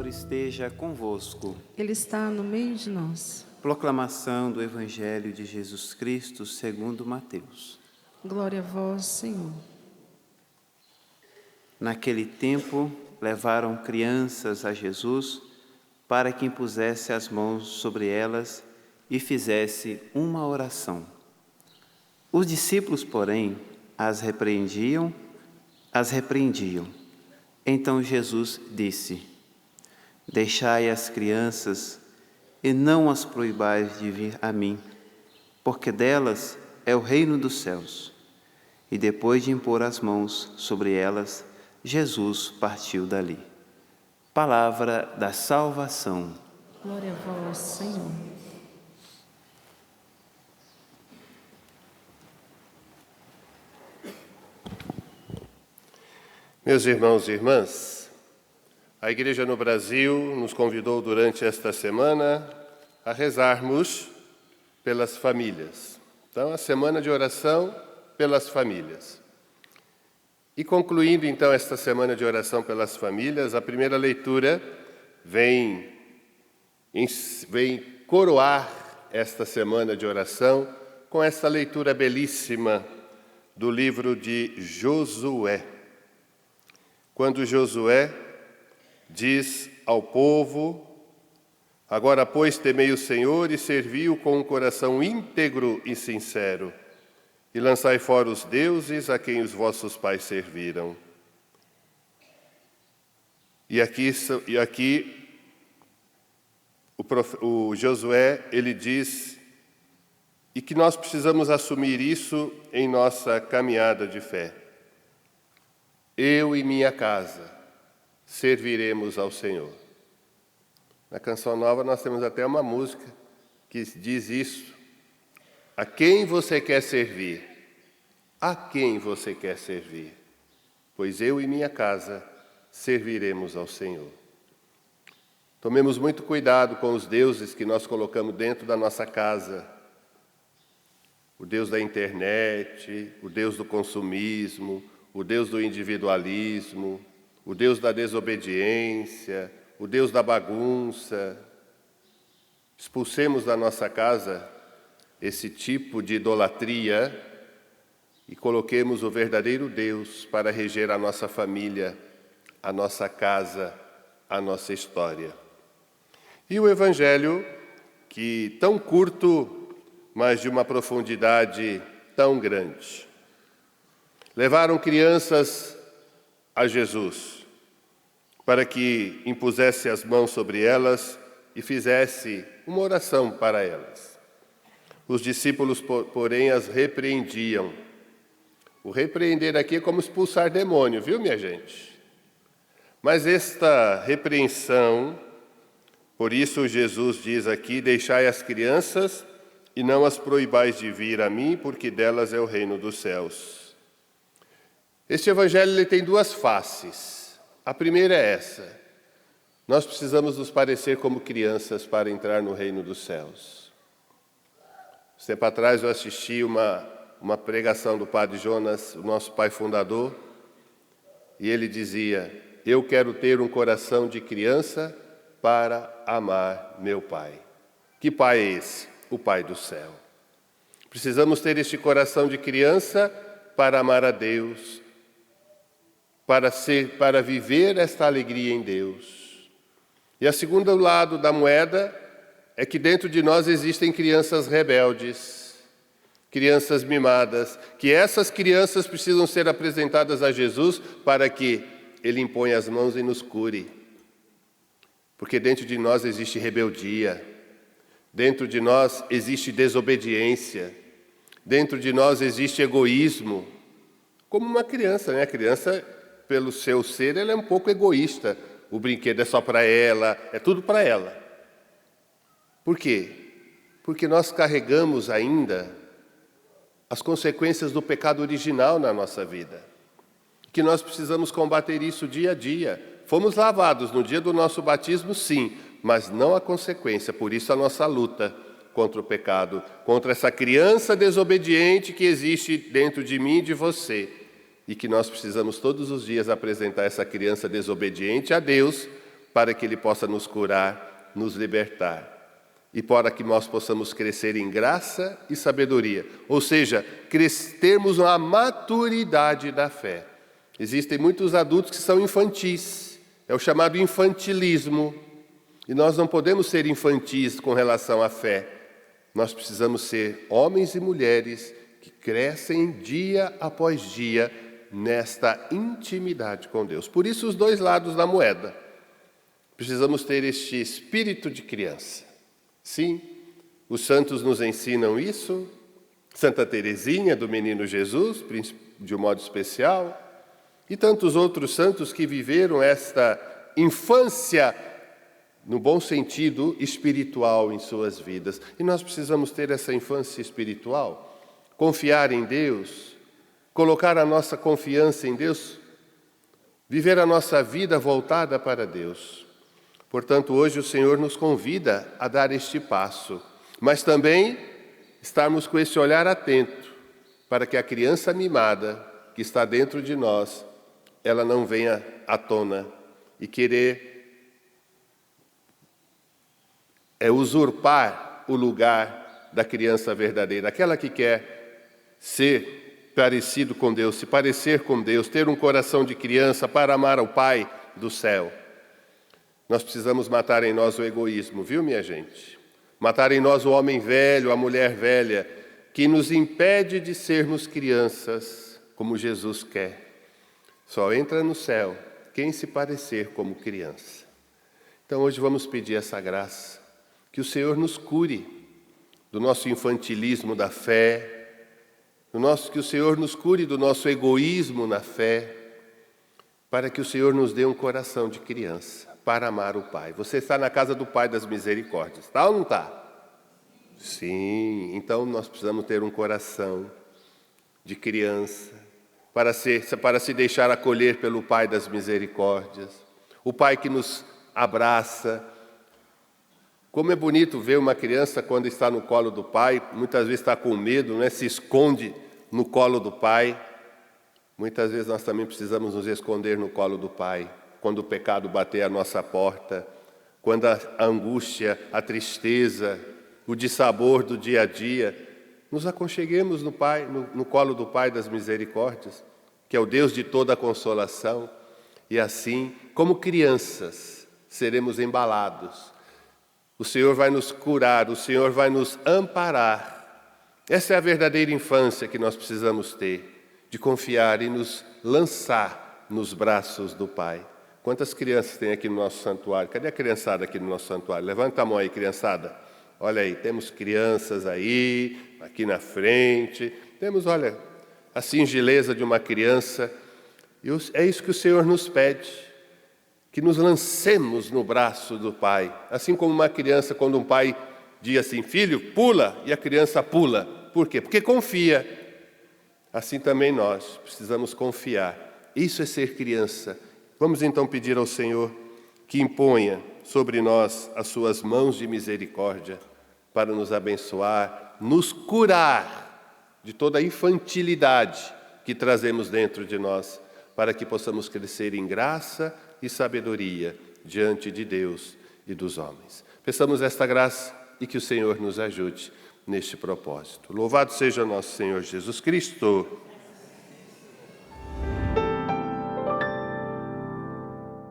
esteja convosco. Ele está no meio de nós. Proclamação do Evangelho de Jesus Cristo segundo Mateus. Glória a vós, Senhor. Naquele tempo, levaram crianças a Jesus para que impusesse as mãos sobre elas e fizesse uma oração. Os discípulos, porém, as repreendiam. Então Jesus disse: Deixai as crianças e não as proibais de vir a mim, porque delas é o reino dos céus. E depois de impor as mãos sobre elas, Jesus partiu dali. Palavra da salvação. Glória a vós, Senhor. Meus irmãos e irmãs, a Igreja no Brasil nos convidou durante esta semana a rezarmos pelas famílias. Então, a semana de oração pelas famílias. E concluindo então esta semana de oração pelas famílias, a primeira leitura vem coroar esta semana de oração com esta leitura belíssima do livro de Josué. Quando Josué diz ao povo: Agora, pois, temei o Senhor e servi-o com um coração íntegro e sincero, e lançai fora os deuses a quem os vossos pais serviram. E aqui o Josué, ele diz, e que nós precisamos assumir isso em nossa caminhada de fé. Eu e minha casa serviremos ao Senhor. Na Canção Nova nós temos até uma música que diz isso. A quem você quer servir? A quem você quer servir? Pois eu e minha casa serviremos ao Senhor. Tomemos muito cuidado com os deuses que nós colocamos dentro da nossa casa. O Deus da internet, o Deus do consumismo, o Deus do individualismo, o Deus da desobediência, o Deus da bagunça. Expulsemos da nossa casa esse tipo de idolatria e coloquemos o verdadeiro Deus para reger a nossa família, a nossa casa, a nossa história. E o Evangelho, que tão curto, mas de uma profundidade tão grande. Levaram crianças a Jesus para que impusesse as mãos sobre elas e fizesse uma oração para elas. Os discípulos, porém, as repreendiam. O repreender aqui é como expulsar demônio, viu, minha gente? Mas esta repreensão, por isso Jesus diz aqui: Deixai as crianças e não as proibais de vir a mim, porque delas é o reino dos céus. Este evangelho ele tem duas faces. A primeira é essa: nós precisamos nos parecer como crianças para entrar no reino dos céus. Tempo atrás eu assisti uma pregação do Padre Jonas, o nosso pai fundador, e ele dizia: eu quero ter um coração de criança para amar meu Pai. Que Pai é esse? O Pai do céu. Precisamos ter este coração de criança para amar a Deus, para viver esta alegria em Deus. E a segundo lado da moeda é que dentro de nós existem crianças rebeldes, crianças mimadas, que essas crianças precisam ser apresentadas a Jesus para que Ele imponha as mãos e nos cure. Porque dentro de nós existe rebeldia, dentro de nós existe desobediência, dentro de nós existe egoísmo. Como uma criança, né? A criança, pelo seu ser, ela é um pouco egoísta. O brinquedo é só para ela, é tudo para ela. Por quê? Porque nós carregamos ainda as consequências do pecado original na nossa vida. Que nós precisamos combater isso dia a dia. Fomos lavados no dia do nosso batismo, sim, mas não a consequência. Por isso a nossa luta contra o pecado, contra essa criança desobediente que existe dentro de mim e de você. E que nós precisamos todos os dias apresentar essa criança desobediente a Deus para que Ele possa nos curar, nos libertar. E para que nós possamos crescer em graça e sabedoria. Ou seja, termos uma maturidade da fé. Existem muitos adultos que são infantis. É o chamado infantilismo. E nós não podemos ser infantis com relação à fé. Nós precisamos ser homens e mulheres que crescem dia após dia nesta intimidade com Deus. Por isso, os dois lados da moeda. Precisamos ter este espírito de criança. Sim, os santos nos ensinam isso. Santa Teresinha, do Menino Jesus, de um modo especial, e tantos outros santos que viveram esta infância, no bom sentido, espiritual em suas vidas. E nós precisamos ter essa infância espiritual, confiar em Deus, colocar a nossa confiança em Deus, viver a nossa vida voltada para Deus. Portanto, hoje o Senhor nos convida a dar este passo, mas também estarmos com esse olhar atento para que a criança mimada que está dentro de nós, ela não venha à tona e querer usurpar o lugar da criança verdadeira, aquela que quer ser parecido com Deus, se parecer com Deus, ter um coração de criança para amar ao Pai do céu. Nós precisamos matar em nós o egoísmo, viu, minha gente? Matar em nós o homem velho, a mulher velha, que nos impede de sermos crianças como Jesus quer. Só entra no céu quem se parecer como criança. Então hoje vamos pedir essa graça, que o Senhor nos cure do nosso infantilismo da fé, que o Senhor nos cure do nosso egoísmo na fé, para que o Senhor nos dê um coração de criança, para amar o Pai. Você está na casa do Pai das Misericórdias, está ou não está? Sim, então nós precisamos ter um coração de criança, para se deixar acolher pelo Pai das Misericórdias, o Pai que nos abraça. Como é bonito ver uma criança quando está no colo do Pai, muitas vezes está com medo, né? Se esconde no colo do Pai. Muitas vezes nós também precisamos nos esconder no colo do Pai, quando o pecado bater à nossa porta, quando a angústia, a tristeza, o dissabor do dia a dia, nos aconcheguemos no colo do Pai das Misericórdias, que é o Deus de toda a consolação, e assim, como crianças, seremos embalados. O Senhor vai nos curar, o Senhor vai nos amparar. Essa é a verdadeira infância que nós precisamos ter, de confiar e nos lançar nos braços do Pai. Quantas crianças tem aqui no nosso santuário? Cadê a criançada aqui no nosso santuário? Levanta a mão aí, criançada. Olha aí, temos crianças aí, aqui na frente. Temos, olha, a singeleza de uma criança. E é isso que o Senhor nos pede, que nos lancemos no braço do Pai. Assim como uma criança, quando um pai diz assim, filho, pula, e a criança pula. Por quê? Porque confia. Assim também nós precisamos confiar. Isso é ser criança. Vamos então pedir ao Senhor que imponha sobre nós as suas mãos de misericórdia para nos abençoar, nos curar de toda a infantilidade que trazemos dentro de nós, para que possamos crescer em graça e sabedoria diante de Deus e dos homens. Peçamos esta graça e que o Senhor nos ajude neste propósito. Louvado seja nosso Senhor Jesus Cristo.